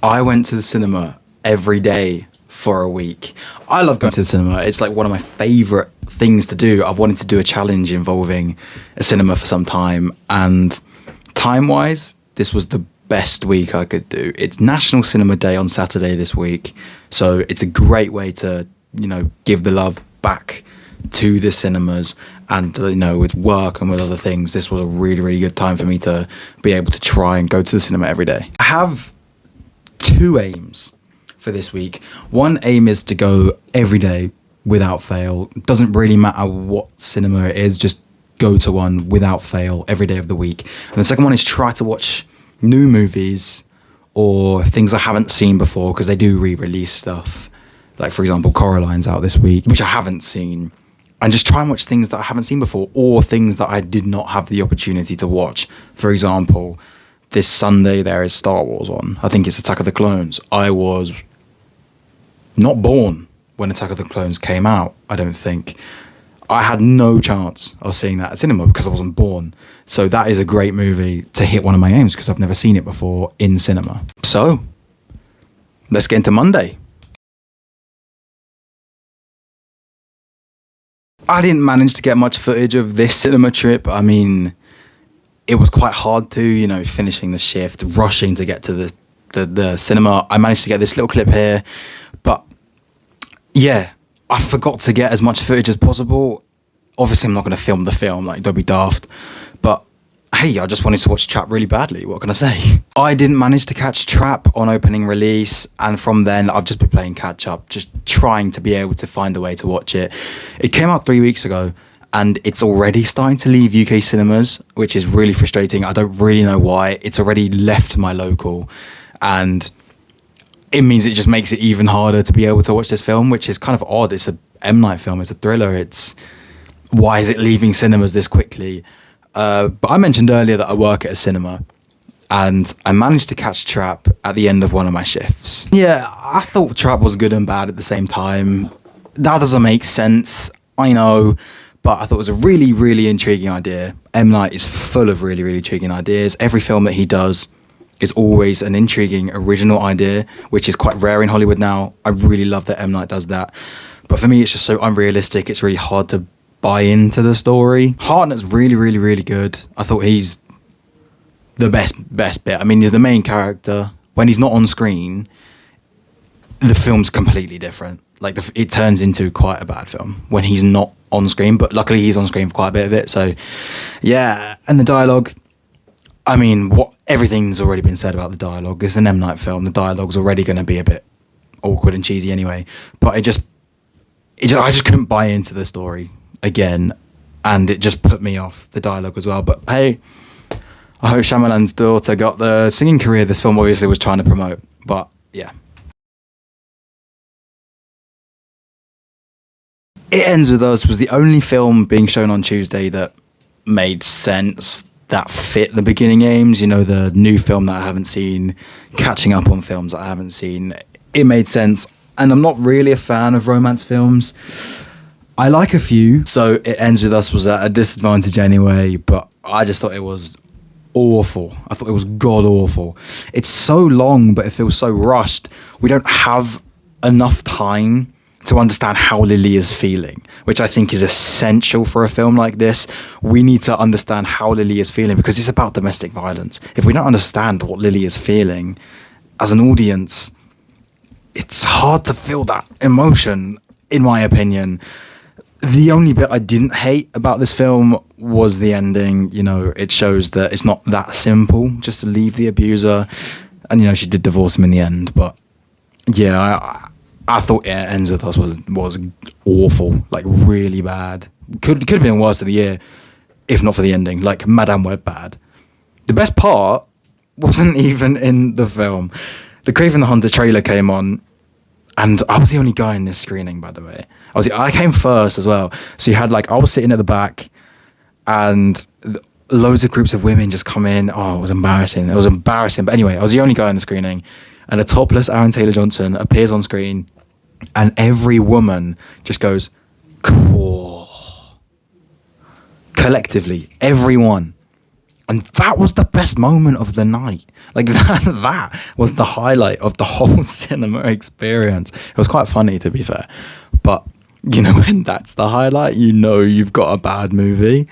I went to the cinema every day for a week. I love going to the cinema. It's like one of my favorite things to do. I've wanted to do a challenge involving a cinema for some time, and time-wise, this was the best week I could do. It's National Cinema Day on Saturday this week, so it's a great way to, give the love back to the cinemas. And with work and with other things, this was a really, really good time for me to be able to try and go to the cinema every day. I have two aims for this week. One aim is to go every day without fail. Doesn't really matter what cinema it is, just go to one without fail every day of the week. And the second one is try to watch new movies or things I haven't seen before, because they do re-release stuff. Like, for example, Coraline's out this week, which I haven't seen. And just try and watch things that I haven't seen before, or things that I did not have the opportunity to watch. For example, this Sunday there is Star Wars on. I think it's Attack of the Clones. I was not born when Attack of the Clones came out, I don't think. I had no chance of seeing that at cinema because I wasn't born. So that is a great movie to hit one of my aims, because I've never seen it before in cinema. So, let's get into Monday. I didn't manage to get much footage of this cinema trip. I mean, it was quite hard to, finishing the shift, rushing to get to the cinema. I managed to get this little clip here, but yeah, I forgot to get as much footage as possible. Obviously, I'm not going to film the film, like, don't be daft, but hey, I just wanted to watch Trap really badly. What can I say? I didn't manage to catch Trap on opening release, and from then I've just been playing catch up, just trying to be able to find a way to watch it. It came out 3 weeks ago, and it's already starting to leave UK cinemas, which is really frustrating. I don't really know why. It's already left my local, and it means it just makes it even harder to be able to watch this film, which is kind of odd. It's a M. Night film, it's a thriller. Why is it leaving cinemas this quickly? But I mentioned earlier that I work at a cinema, and I managed to catch Trap at the end of one of my shifts. Yeah, I thought Trap was good and bad at the same time. That doesn't make sense, I know, but I thought it was a really, really intriguing idea. M. Night is full of really, really intriguing ideas. Every film that he does is always an intriguing, original idea, which is quite rare in Hollywood now. I really love that M. Night does that. But for me, it's just so unrealistic. It's really hard to buy into the story. Hartnett's really, really, really good. I thought he's the best bit. I mean, he's the main character. When he's not on screen, the film's completely different. Like, it turns into quite a bad film when he's not on screen, but luckily he's on screen for quite a bit of it. So, yeah. And the dialogue, I mean, everything's already been said about the dialogue. It's an M. Night film. The dialogue's already going to be a bit awkward and cheesy anyway. But I just couldn't buy into the story again, and it just put me off the dialogue as well. But hey, I hope Shyamalan's daughter got the singing career this film obviously was trying to promote. But yeah, It Ends With Us was the only film being shown on Tuesday that made sense, that fit the beginning aims, the new film that I haven't seen, catching up on films that I haven't seen. It made sense, and I'm not really a fan of romance films. I like a few, so It Ends With Us was at a disadvantage anyway, but I just thought it was awful. I thought it was god awful. It's so long, but it feels so rushed. We don't have enough time to understand how Lily is feeling, which I think is essential for a film like this. We need to understand how Lily is feeling, because it's about domestic violence. If we don't understand what Lily is feeling, as an audience, it's hard to feel that emotion, in my opinion. The only bit I didn't hate about this film was the ending. It shows that it's not that simple just to leave the abuser. And, she did divorce him in the end. But, yeah, I thought It Ends With Us was awful. Like, really bad. Could have been worse of the year, if not for the ending. Like, Madame Web bad. The best part wasn't even in the film. The Kraven the Hunter trailer came on, and I was the only guy in this screening, by the way. I came first as well. So you had, I was sitting at the back, and loads of groups of women just come in. Oh, it was embarrassing. But anyway, I was the only guy in the screening, and a topless Aaron Taylor-Johnson appears on screen, and every woman just goes, cool. Collectively, everyone. And that was the best moment of the night. Like that was the highlight of the whole cinema experience. It was quite funny, to be fair. But, you know, when that's the highlight, you know you've got a bad movie.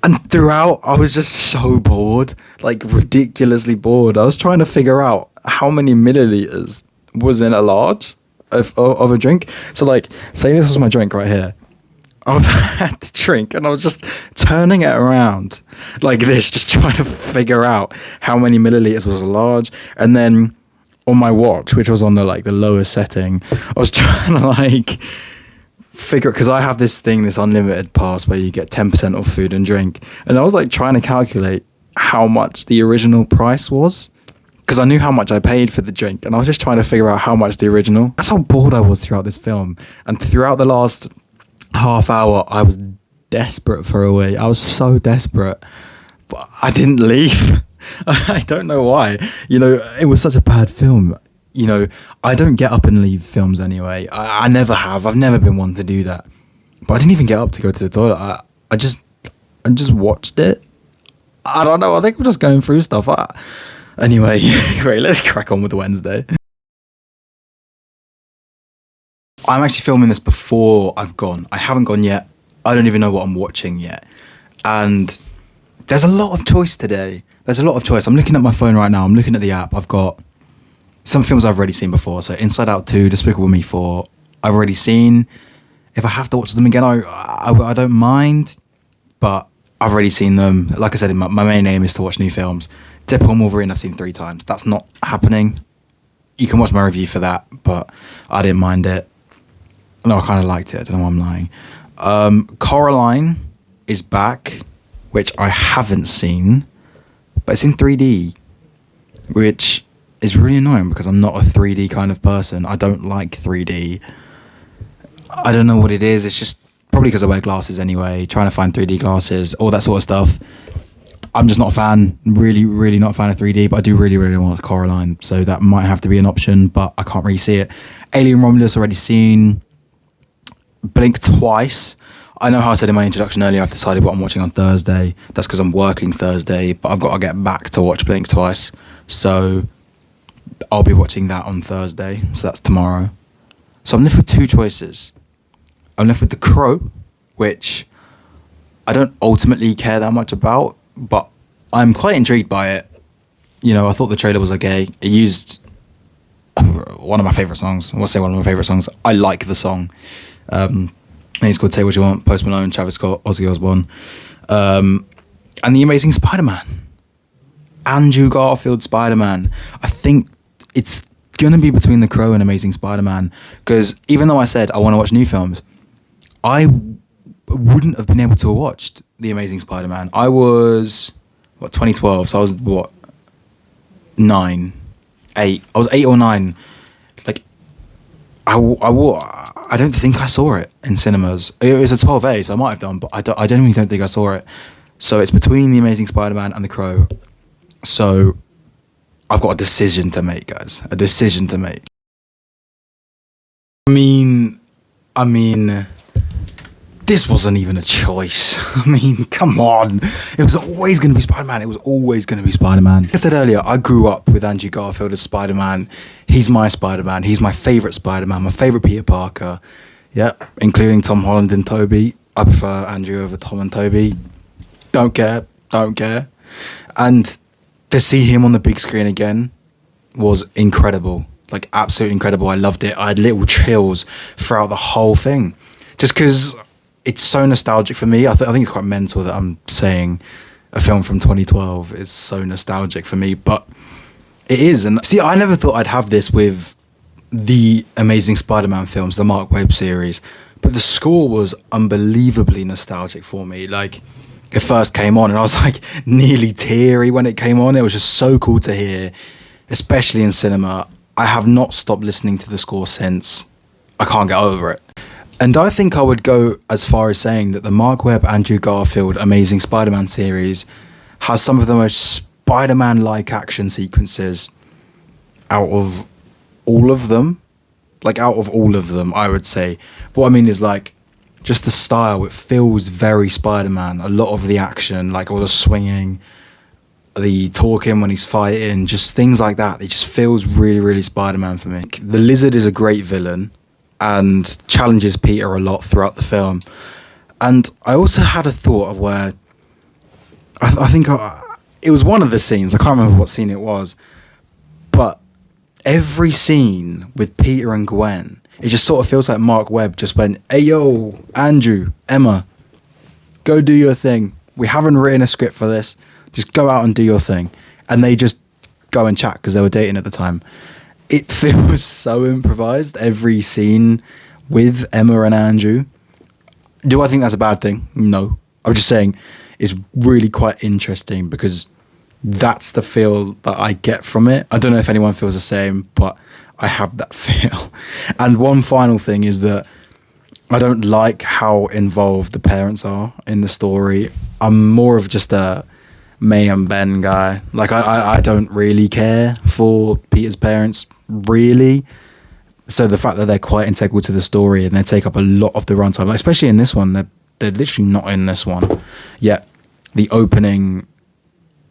And throughout, I was just so bored, like ridiculously bored. I was trying to figure out how many milliliters was in a large of a drink. So, like, say this was my drink right here. I was at the drink and I was just turning it around like this, just trying to figure out how many milliliters was a large. And then on my watch, which was on the lowest setting, I was trying to like figure, because I have this unlimited pass where you get 10% off food and drink, and I was like trying to calculate how much the original price was, because I knew how much I paid for the drink, and I was just trying to figure out how much the original. That's how bored I was throughout this film. And throughout the last half hour, I was desperate for a wee. I was so desperate, but I didn't leave. I don't know why. You know, it was such a bad film. You know, I don't get up and leave films anyway. I never have. I've never been one to do that. But I didn't even get up to go to the toilet. I just watched it. I don't know. I think I'm just going through stuff. Anyway, right, let's crack on with Wednesday. I'm actually filming this before I've gone. I haven't gone yet. I don't even know what I'm watching yet. And there's a lot of choice today. There's a lot of choice. I'm looking at my phone right now. I'm looking at the app. I've got some films I've already seen before. So Inside Out 2, Despicable Me 4, I've already seen. If I have to watch them again, I don't mind. But I've already seen them. Like I said, my main aim is to watch new films. Deadpool and Wolverine I've seen 3 times. That's not happening. You can watch my review for that, but I didn't mind it. No, I kind of liked it. I don't know why I'm lying. Coraline is back, which I haven't seen, but it's in 3D, which is really annoying because I'm not a 3D kind of person. I don't like 3D. I don't know what it is. It's just probably because I wear glasses anyway, trying to find 3D glasses, all that sort of stuff. I'm just not a fan, really, really not a fan of 3D, but I do really, really want Coraline, so that might have to be an option, but I can't really see it. Alien Romulus already seen. Blink twice. I know how I said in my introduction earlier, I've decided what I'm watching on Thursday. That's because I'm working Thursday, but I've got to get back to watch Blink twice. So I'll be watching that on Thursday. So that's tomorrow. So I'm left with 2 choices. I'm left with The Crow, which I don't ultimately care that much about, but I'm quite intrigued by it. You know, I thought the trailer was okay. It used one of my favourite songs. I will say one of my favourite songs. I like the song. And it's called Say What You Want, Post Malone, Travis Scott, Ozzy Osbourne. And The Amazing Spider-Man. Andrew Garfield Spider-Man. I think it's going to be between The Crow and Amazing Spider-Man, because even though I said I want to watch new films, I wouldn't have been able to have watched The Amazing Spider-Man. I was, 2012, so I was, 9, 8. I was 8 or 9. Like, I don't think I saw it in cinemas. It was a 12A, so I might have done, but I genuinely don't think I saw it. So it's between The Amazing Spider-Man and The Crow. So I've got a decision to make, guys. A decision to make. I mean, this wasn't even a choice. I mean, come on. It was always going to be Spider-Man. It was always going to be Spider-Man. Like I said earlier, I grew up with Andrew Garfield as Spider-Man. He's my Spider-Man. He's my favourite Spider-Man, my favourite Peter Parker. Yeah, including Tom Holland and Tobey. I prefer Andrew over Tom and Tobey. Don't care. And to see him on the big screen again was incredible. Like, absolutely incredible. I loved it. I had little chills throughout the whole thing. Just because it's so nostalgic for me. I think it's quite mental that I'm saying a film from 2012 is so nostalgic for me, but it is. And see, I never thought I'd have this with the Amazing Spider-Man films, the Mark Webb series, but the score was unbelievably nostalgic for me. Like, it first came on and I was like nearly teary when it came on. It was just so cool to hear, especially in cinema. I have not stopped listening to the score since. I can't get over it. And I think I would go as far as saying that the Mark Webb, Andrew Garfield Amazing Spider-Man series has some of the most Spider-Man-like action sequences out of all of them. Like, out of all of them, I would say. What I mean is, like, just the style, it feels very Spider-Man. A lot of the action, like all the swinging, the talking when he's fighting, just things like that. It just feels really, really Spider-Man for me. The Lizard is a great villain and challenges Peter a lot throughout the film. And I also had a thought of where I think it was one of the scenes. I can't remember what scene it was, but every scene with Peter and Gwen, it just sort of feels like Mark Webb just went, "Hey yo, Andrew, Emma, go do your thing. We haven't written a script for this. Just go out and do your thing." And they just go and chat because they were dating at the time. It feels so improvised, every scene with Emma and Andrew. Do I think that's a bad thing? No. I'm just saying it's really quite interesting because that's the feel that I get from it. I don't know if anyone feels the same, but I have that feel. And one final thing is that I don't like how involved the parents are in the story. I'm more of just a May and Ben guy. Like I don't really care for Peter's parents, really. So the fact that they're quite integral to the story and they take up a lot of the runtime, like especially in this one, they're literally not in this one. Yet the opening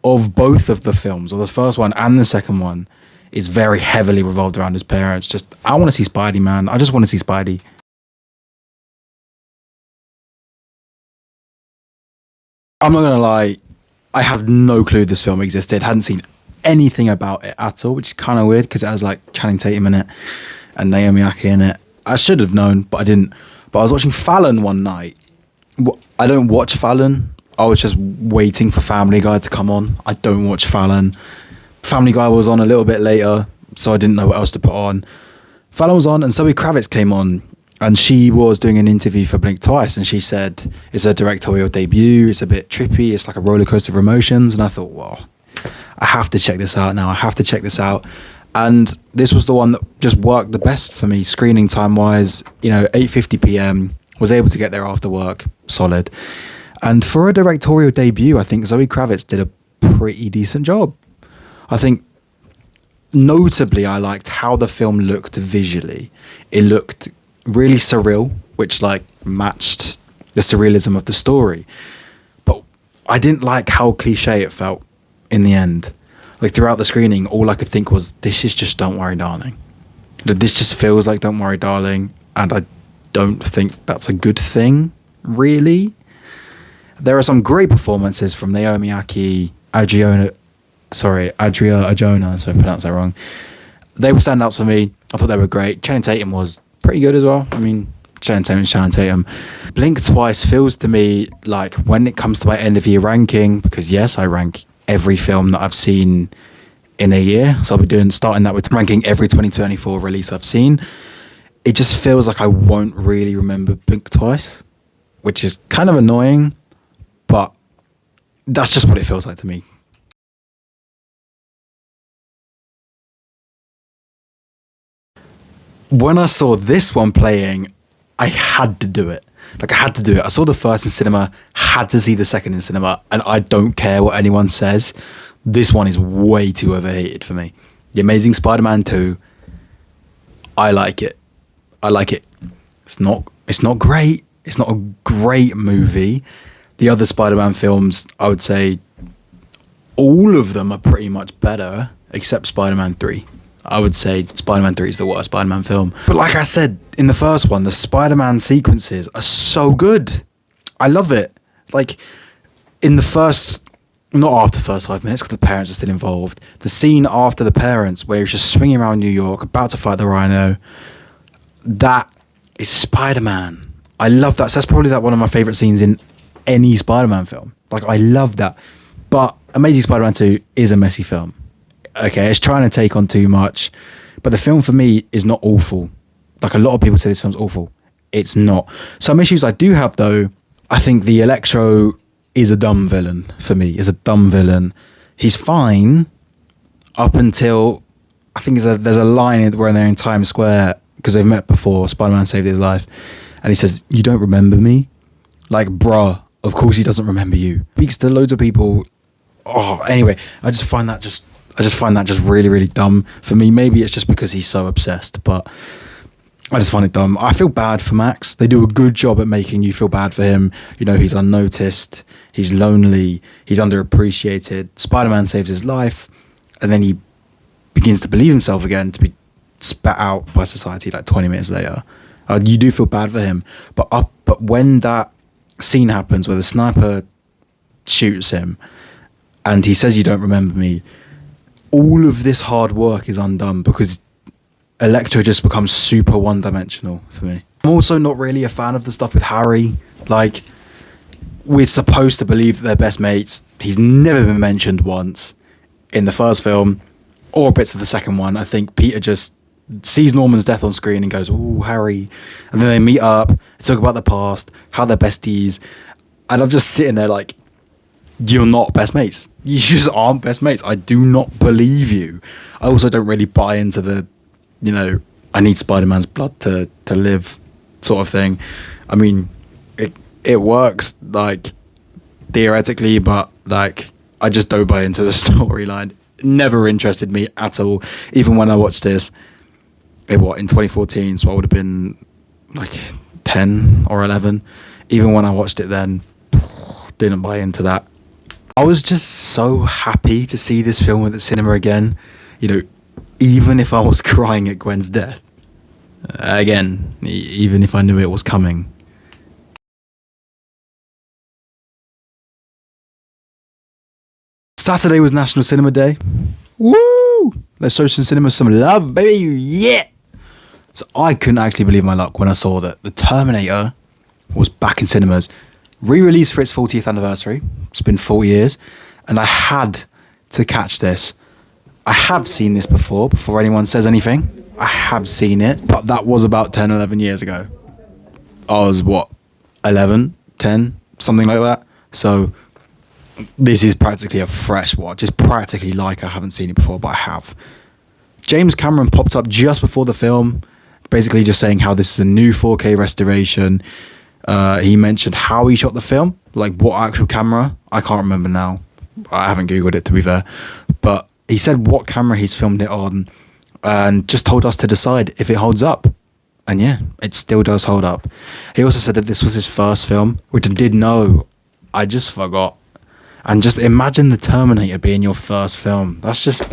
of both of the films, or the first one and the second one, is very heavily revolved around his parents. Just, I want to see Spidey, man. I just want to see Spidey. I'm not gonna lie, I had no clue this film existed. Hadn't seen anything about it at all, which is kind of weird because it has like Channing Tatum in it and Naomi Ackie in it. I should have known, but I didn't. But I was watching Fallon one night. I don't watch Fallon. I was just waiting for Family Guy to come on. I don't watch Fallon. Family Guy was on a little bit later, so I didn't know what else to put on. Fallon was on, and Zoe Kravitz came on, and she was doing an interview for Blink Twice, and she said it's a directorial debut. It's a bit trippy. It's like a roller coaster of emotions. And I thought, well, I have to check this out now. I have to check this out. And this was the one that just worked the best for me, screening time wise. 8:50 p.m. Was able to get there after work, solid. And for a directorial debut, I think Zoe Kravitz did a pretty decent job. I think notably I liked how the film looked visually. It looked really surreal, which like matched the surrealism of the story. But I didn't like how cliche it felt in the end. Like throughout the screening, all I could think was, this is just Don't Worry Darling. This just feels like Don't Worry Darling, and I don't think that's a good thing, really. There are some great performances from Naomi Ackie, Adria Arjona, so I pronounced that wrong. They were standouts for me. I thought they were great. Channing Tatum was pretty good as well. I mean, Channing Tatum. Blink Twice feels to me like, when it comes to my end of year ranking, because yes, I rank every film that I've seen in a year. So I'll be starting that with ranking every 2024 release I've seen. It just feels like I won't really remember Blink Twice, which is kind of annoying, but that's just what it feels like to me. When I saw this one playing, I had to do it. Like, I had to do it. I saw the first in cinema, had to see the second in cinema, and I don't care what anyone says. This one is way too overhated for me. The Amazing Spider-Man 2, I like it. It's not great. It's not a great movie. The other Spider-Man films, I would say all of them are pretty much better, except Spider-Man 3. I would say Spider-Man 3 is the worst Spider-Man film. But like I said, in the first one, the Spider-Man sequences are so good. I love it. Like, in the first, not after the first 5 minutes, because the parents are still involved, the scene after the parents, where he's just swinging around New York, about to fight the Rhino, that is Spider-Man. I love that. So that's probably one of my favourite scenes in any Spider-Man film. Like, I love that. But Amazing Spider-Man 2 is a messy film. Okay, it's trying to take on too much, but the film for me is not awful. Like, a lot of people say this film's awful. It's not. Some issues I do have, though. I think the Electro is a dumb villain for me. Is a dumb villain. He's fine up until, I think there's a line where they're in Times Square because they've met before. Spider-Man saved his life, and he says, "You don't remember me?" Like, bruh, of course he doesn't remember you. Speaks to loads of people. Oh, anyway, I just find that just really, really dumb for me. Maybe it's just because he's so obsessed, but I just find it dumb. I feel bad for Max. They do a good job at making you feel bad for him. You know, he's unnoticed, he's lonely, he's underappreciated. Spider-Man saves his life, and then he begins to believe himself again to be spat out by society like 20 minutes later. You do feel bad for him. But when that scene happens where the sniper shoots him and he says, "You don't remember me," all of this hard work is undone because Electro just becomes super one-dimensional for me. I'm also not really a fan of the stuff with Harry. Like, we're supposed to believe that they're best mates. He's never been mentioned once in the first film or bits of the second one. I think Peter just sees Norman's death on screen and goes, "Oh, Harry," and then they meet up, talk about the past, how they're besties, and I'm just sitting there like, you're not best mates. You just aren't best mates. I do not believe you. I also don't really buy into the, you know, I need Spider-Man's blood to live sort of thing. I mean, it works, like, theoretically, but, like, I just don't buy into the storyline. Never interested me at all. Even when I watched this, in 2014, so I would have been, like, 10 or 11. Even when I watched it then, didn't buy into that. I was just so happy to see this film at the cinema again. You know, even if I was crying at Gwen's death. Again, even if I knew it was coming. Saturday was National Cinema Day. Woo! Let's show some cinemas some love, baby. Yeah! So I couldn't actually believe my luck when I saw that The Terminator was back in cinemas. Re-released for its 40th anniversary. It's been 40 years. And I had to catch this. I have seen this before anyone says anything. I have seen it, but that was about 10, 11 years ago. I was, 11, 10, something like that. So this is practically a fresh watch. It's practically like I haven't seen it before, but I have. James Cameron popped up just before the film, basically just saying how this is a new 4K restoration. He mentioned how he shot the film, like what actual camera. I can't remember now. I haven't Googled it, to be fair. But he said what camera he's filmed it on and just told us to decide if it holds up. And yeah, it still does hold up. He also said that this was his first film, which I did know. I just forgot. And just imagine The Terminator being your first film. That's just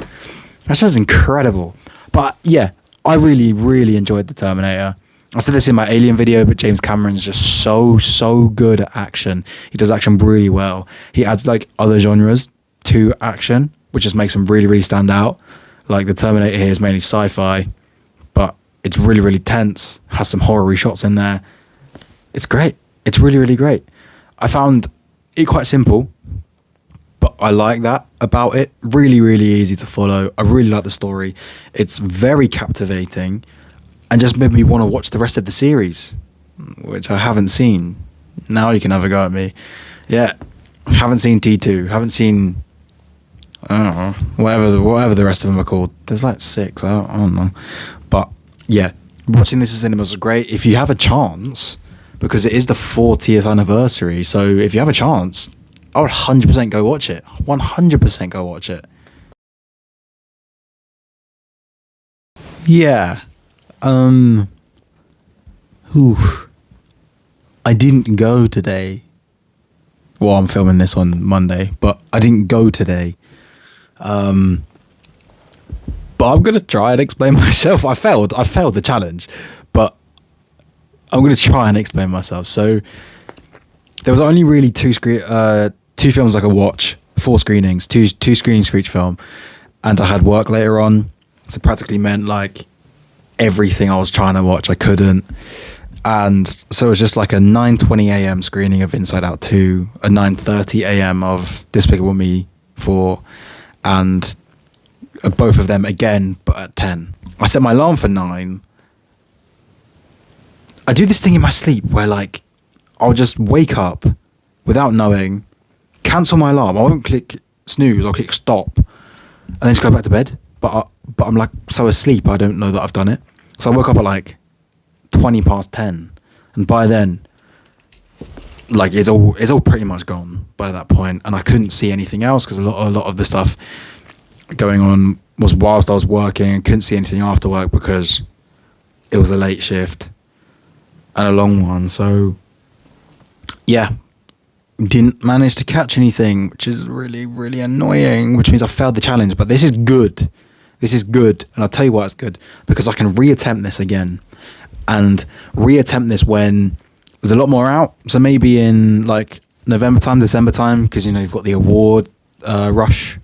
incredible. But yeah, I really, really enjoyed The Terminator. I said this in my Alien video, but James Cameron's just so good at action. He does action really well. He adds like other genres to action, which just makes him really, really stand out. Like The Terminator here is mainly sci-fi, but it's really, really tense. Has some horror shots in there. It's great. It's really, really great. I found it quite simple, but I like that about it. Really, really easy to follow. I really like the story. It's very captivating and just made me want to watch the rest of the series, which I haven't seen. Now you can have a go at me. Yeah, haven't seen T2. Haven't seen, I don't know, whatever the rest of them are called. There's like 6. I don't know. But yeah, watching this in cinemas was great. If you have a chance, because it is the 40th anniversary, so if you have a chance, I would 100% go watch it. 100% go watch it. Yeah. I didn't go today. Well, I'm filming this on Monday, but I didn't go today. But I'm gonna try and explain myself. I failed the challenge, but I'm gonna try and explain myself. So there was only really two films I could watch, 4 screenings, two screenings for each film, and I had work later on, so practically meant like everything I was trying to watch I couldn't. And so it was just like a 9:20 a.m. screening of Inside Out 2, a 9:30 a.m. of Despicable Me 4, and both of them again, but at 10. I set my alarm for 9. I do this thing in my sleep where like I'll just wake up without knowing, cancel my alarm. I won't click snooze, I'll click stop, and then just go back to bed. But I'm like so asleep I don't know that I've done it. So I woke up at like 20 past 10, and by then like it's all pretty much gone by that point, and I couldn't see anything else because a lot of the stuff going on was whilst I was working, and couldn't see anything after work because it was a late shift and a long one. So yeah, didn't manage to catch anything, which is really, really annoying, which means I failed the challenge. But this is good. This is good. And I'll tell you why it's good. Because I can reattempt this again. And reattempt this when there's a lot more out. So maybe in like November time, December time, because, you know, you've got the award rush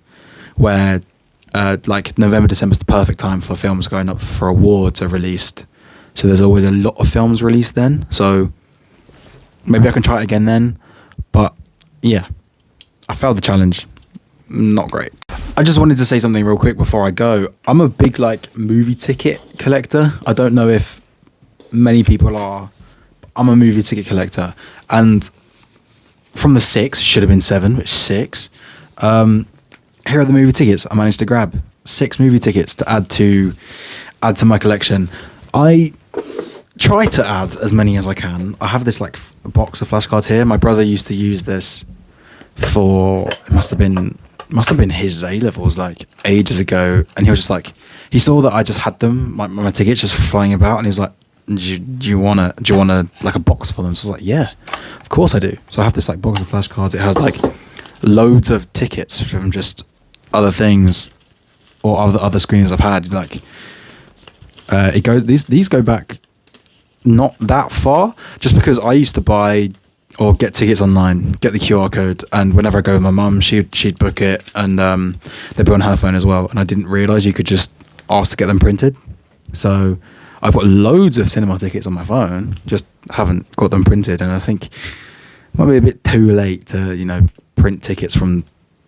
where like November, December is the perfect time for films going up for awards are released. So there's always a lot of films released then. So maybe I can try it again then. But yeah, I failed the challenge. Not great. I just wanted to say something real quick before I go. I'm a big like movie ticket collector. I don't know if many people are. I'm a movie ticket collector. And from the 6, should have been 7, but 6. Here are the movie tickets I managed to grab. 6 movie tickets to add to my collection. I try to add as many as I can. I have this like a box of flashcards here. My brother used to use this for, it must have been his A levels like ages ago, and he was just like, he saw that I just had them, my tickets just flying about, and he was like, do you wanna like a box for them? So I was like, yeah, of course I do. So I have this like box of flashcards. It has like loads of tickets from just other things or other screenings I've had. Like it goes, these go back not that far, just because I used to buy or get tickets online, get the QR code, and whenever I go with my mum, she'd book it, and they'd be on her phone as well, and I didn't realise you could just ask to get them printed. So I've got loads of cinema tickets on my phone, just haven't got them printed, and I think it might be a bit too late to, you know, print tickets from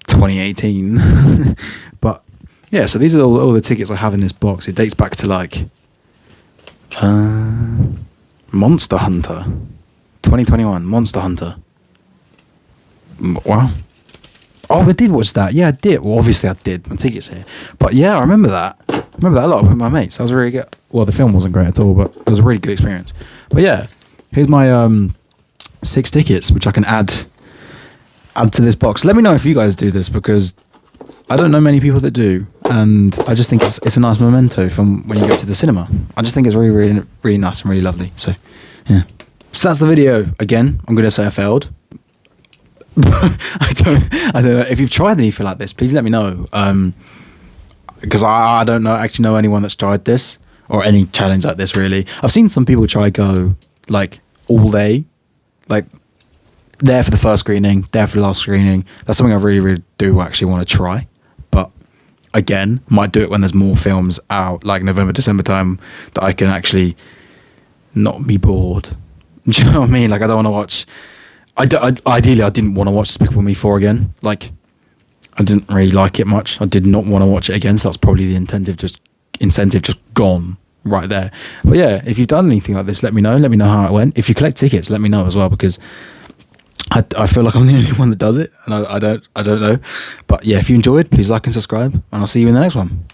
2018. But yeah, so these are all the tickets I have in this box. It dates back to like Monster Hunter 2021 Monster Hunter. Wow. Oh, I did watch that. Yeah, I did. Well, obviously I did. My ticket's here. But yeah, I remember that. I remember that a lot with my mates. That was really good. Well, the film wasn't great at all, but it was a really good experience. But yeah, here's my 6 tickets, which I can add to this box. Let me know if you guys do this, because I don't know many people that do, and I just think it's a nice memento from when you go to the cinema. I just think it's really, really, really nice and really lovely. So yeah. So that's the video. Again, I'm going to say I failed. I don't know. If you've tried anything like this, please let me know. Because I don't actually know anyone that's tried this or any challenge like this, really. I've seen some people try go like all day, like there for the first screening, there for the last screening. That's something I really, really do actually want to try. But again, might do it when there's more films out, like November, December time, that I can actually not be bored. Do you know what I mean? Like, I don't want to watch. Ideally, I didn't want to watch Despicable Me 4 again. Like, I didn't really like it much. I did not want to watch it again. So that's probably the incentive just gone right there. But yeah, if you've done anything like this, let me know. Let me know how it went. If you collect tickets, let me know as well, because I feel like I'm the only one that does it, and I don't know. But yeah, if you enjoyed, please like and subscribe, and I'll see you in the next one.